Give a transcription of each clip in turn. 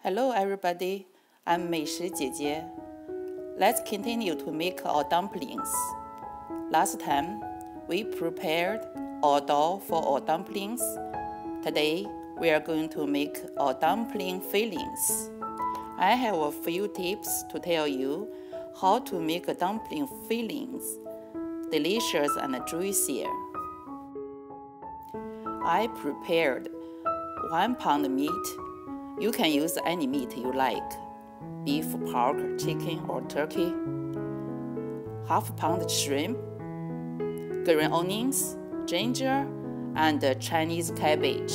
Hello everybody, I'm 美食姐姐. Let's continue to make our dumplings. Last time, we prepared our dough for our dumplings. Today, we are going to make our dumpling fillings. I have a few tips to tell you how to make dumpling fillings delicious and juicier. I prepared 1 pound meat. You can use any meat you like, beef, pork, chicken, or turkey. Half pound shrimp, green onions, ginger, and Chinese cabbage.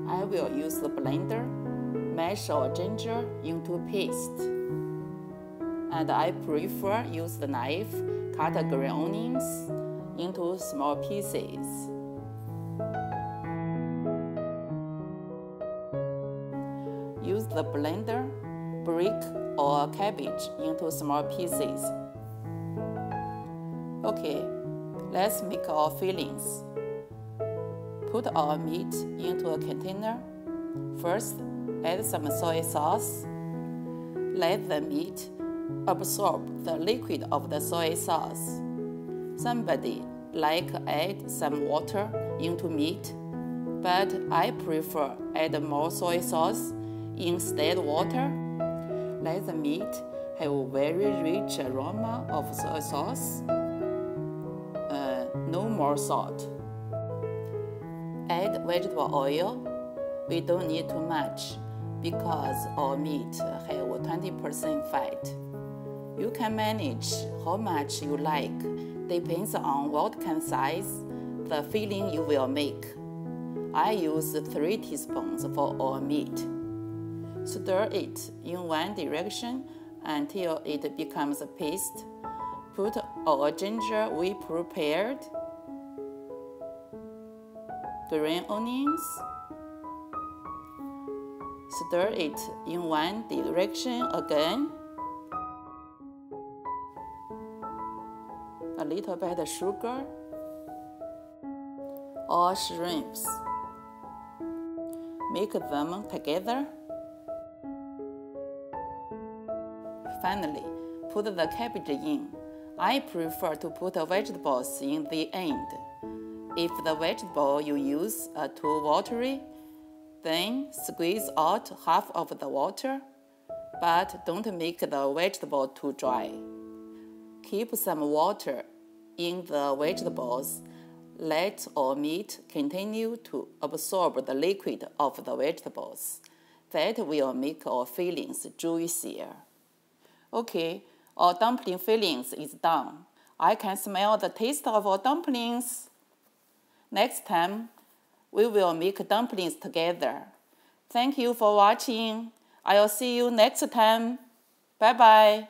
I will use the blender, mash our ginger into paste. And I prefer use the knife, cut green onions into small pieces. Use the blender, break our cabbage into small pieces. Okay, let's make our fillings. Put our meat into a container. First, add some soy sauce. Let the meat absorb the liquid of the soy sauce. Somebody like add some water into meat, but I prefer add more soy sauce instead water. Let the meat have a very rich aroma of soy sauce. No more salt. Add vegetable oil. We don't need too much because our meat have 20% fat. You can manage how much you like. Depends on what kind of size the filling you will make. I use 3 teaspoons for our meat. Stir it in one direction until it becomes a paste. Put our ginger we prepared, green onions. Stir it in one direction again. A little bit of sugar. All shrimps. Make them together. Finally, put the cabbage in. I prefer to put vegetables in the end. If the vegetable you use are too watery, then squeeze out half of the water, but don't make the vegetable too dry. Keep some water in the vegetables. Let our meat continue to absorb the liquid of the vegetables. That will make our fillings juicier. Okay, our dumpling fillings is done. I can smell the taste of our dumplings. Next time, we will make dumplings together. Thank you for watching. I'll see you next time. Bye-bye.